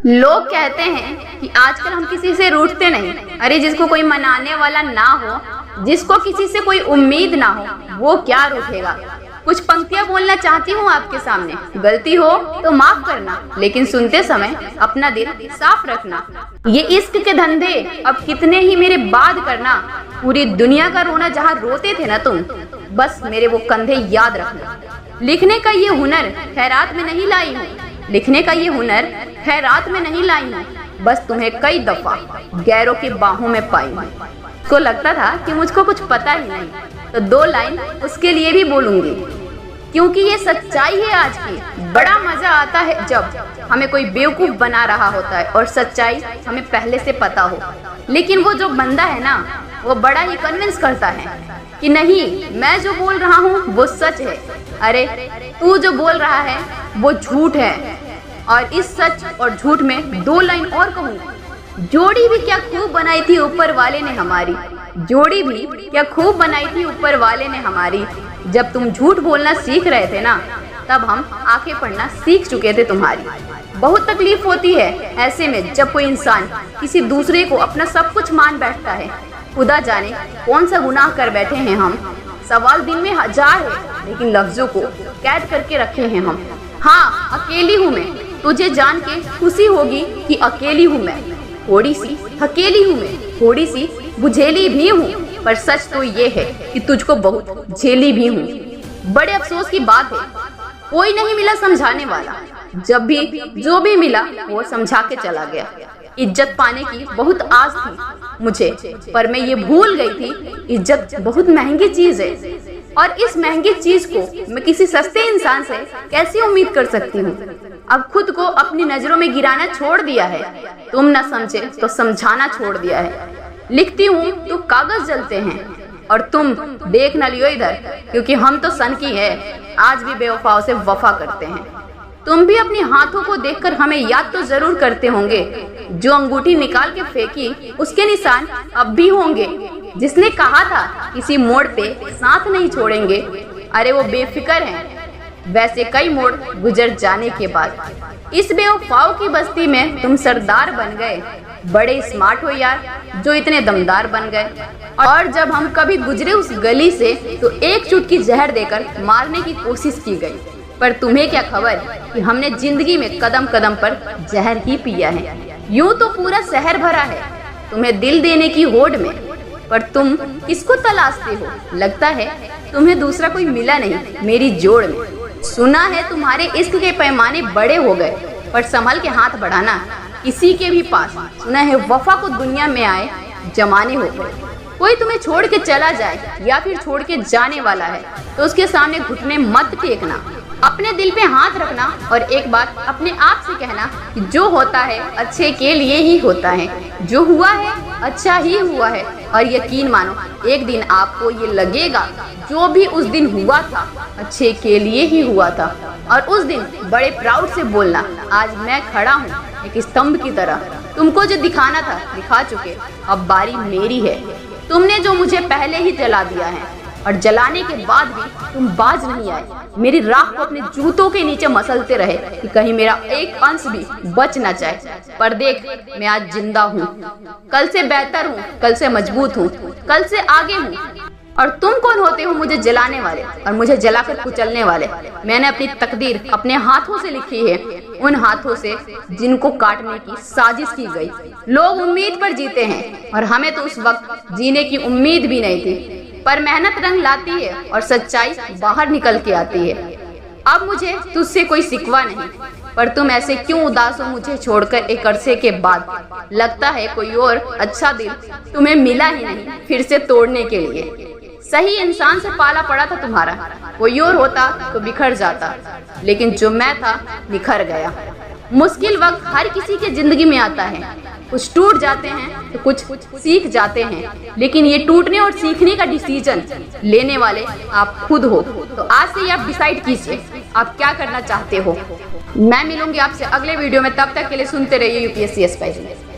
लोग कहते हैं कि आजकल हम किसी से रूठते नहीं। अरे जिसको कोई मनाने वाला ना हो, जिसको किसी से कोई उम्मीद ना हो, वो क्या रूठेगा। कुछ पंक्तियां बोलना चाहती हूँ आपके सामने। गलती हो तो माफ करना, लेकिन सुनते समय अपना दिल साफ रखना। ये इश्क के धंधे अब कितने ही मेरे बाद करना। पूरी दुनिया का रोना जहाँ रोते थे ना तुम, बस मेरे वो कंधे याद रखना। लिखने का ये हुनर खैरात में नहीं लाई हूँ, लिखने का ये हुनर खैरात में नहीं लाई हूँ, बस तुम्हें कई दफा गैरों की बाहों में पाई हूँ। उसको लगता था कि मुझको कुछ पता ही नहीं, तो दो लाइन उसके लिए भी बोलूंगी, क्योंकि ये सच्चाई है आज की। बड़ा मजा आता है जब हमें कोई बेवकूफ बना रहा होता है और सच्चाई हमें पहले से पता हो, लेकिन वो जो बंदा है ना, वो बड़ा ही कन्विंस करता है कि नहीं, मैं जो बोल रहा हूँ वो सच है। अरे तू जो बोल रहा है वो झूठ है। और इस सच और झूठ में दो लाइन और कहूँ। जोड़ी भी क्या खूब बनाई थी ऊपर वाले ने हमारी, जोड़ी भी क्या खूब बनाई थी ऊपर वाले ने हमारी। जब तुम झूठ बोलना सीख रहे थे ना, तब हम आंखें पढ़ना सीख चुके थे तुम्हारी। बहुत तकलीफ होती है ऐसे में जब कोई इंसान किसी दूसरे को अपना सब कुछ मान बैठता है। खुदा जाने कौन सा गुनाह कर बैठे हैं हम। सवाल दिन में हजार है, लेकिन लफ्जों को कैद करके रखे हैं हम। हाँ, अकेली हूँ मैं, तुझे जान के खुशी होगी कि अकेली हूँ मैं। थोड़ी सी अकेली हूँ मैं, थोड़ी सी बुझेली भी हूँ, पर सच तो ये है कि तुझको बहुत झेली भी हूँ। बड़े अफसोस की बात है, कोई नहीं मिला समझाने वाला। जब भी जो भी मिला वो समझा के चला गया। इज्जत पाने की बहुत आस थी मुझे, पर मैं ये भूल गई थी इज्जत बहुत महंगी चीज है, और इस महंगी चीज को मैं किसी सस्ते इंसान से कैसे उम्मीद कर सकती हूँ। अब खुद को अपनी नजरों में गिराना छोड़ दिया है, तुम न समझे तो समझाना छोड़ दिया है। लिखती हूँ तो कागज जलते हैं, और तुम देख न लियो इधर, क्योंकि हम तो सन की है, आज भी बेवफाओं से वफा करते हैं। तुम भी अपने हाथों को देखकर हमें याद तो जरूर करते होंगे। जो अंगूठी निकाल के फेंकी उसके निशान अब भी होंगे। जिसने कहा था किसी मोड़ पे साथ नहीं छोड़ेंगे, अरे वो बेफिक्र हैं। वैसे कई मोड़ गुजर जाने के बाद इस बेवफाओं की बस्ती में तुम सरदार बन गए। बड़े स्मार्ट हो यार, जो इतने दमदार बन गए। और जब हम कभी गुजरे उस गली से, तो एक चुटकी जहर देकर मारने की कोशिश की गई। पर तुम्हें क्या खबर कि हमने जिंदगी में कदम कदम पर जहर ही पिया है। यूं तो पूरा शहर भरा है तुम्हें दिल देने की होड़ में, पर तुम किसको तलाशते हो। लगता है तुम्हें दूसरा कोई मिला नहीं मेरी जोड़ में। सुना है तुम्हारे इश्क के पैमाने बड़े हो गए, पर संभल के हाथ बढ़ाना किसी के भी पास। सुना है वफा को दुनिया में आए जमाने हो गए। कोई तुम्हें छोड़ के चला जाए या फिर छोड़ के जाने वाला है, तो उसके सामने घुटने मत टेकना। अपने दिल पे हाथ रखना और एक बात अपने आप से कहना कि जो होता है अच्छे के लिए ही होता है, जो हुआ है अच्छा ही हुआ है। और यकीन मानो, एक दिन आपको ये लगेगा जो भी उस दिन हुआ था अच्छे के लिए ही हुआ था। और उस दिन बड़े प्राउड से बोलना, आज मैं खड़ा हूँ एक स्तंभ की तरह। तुमको जो दिखाना था दिखा चुके, अब बारी मेरी है। तुमने जो मुझे पहले ही जला दिया है, और जलाने के बाद भी तुम बाज नहीं आए। मेरी राख को अपने जूतों के नीचे मसलते रहे कि कहीं मेरा एक अंश भी बच ना जाए। पर देख, मैं आज जिंदा हूँ, कल से बेहतर हूँ, कल से मजबूत हूँ, कल से आगे हूँ। और तुम कौन होते हो मुझे जलाने वाले और मुझे जलाकर कुचलने वाले। मैंने अपनी तकदीर अपने हाथों से लिखी है, उन हाथों से जिनको काटने की साजिश की गई। लोग उम्मीद पर जीते हैं, और हमें तो उस वक्त जीने की उम्मीद भी नहीं थी। पर मेहनत रंग लाती है और सच्चाई बाहर निकल के आती है। अब मुझे तुझसे कोई शिकवा नहीं, पर तुम ऐसे क्यों उदास हो मुझे छोड़कर एक अरसे के बाद। लगता है कोई और अच्छा दिल तुम्हें मिला ही नहीं फिर से तोड़ने के लिए। सही इंसान से पाला पड़ा था तुम्हारा, कोई और होता तो बिखर जाता, लेकिन जो मैं था निखर गया। मुश्किल वक्त हर किसी के जिंदगी में आता है, कुछ टूट जाते हैं तो कुछ सीख जाते हैं, लेकिन ये टूटने और सीखने का डिसीजन लेने वाले आप खुद हो। तो आज से ही आप डिसाइड कीजिए आप क्या करना चाहते हो। मैं मिलूंगी आपसे अगले वीडियो में, तब तक के लिए सुनते रहिए यूपीएससी एस्पायरेंट।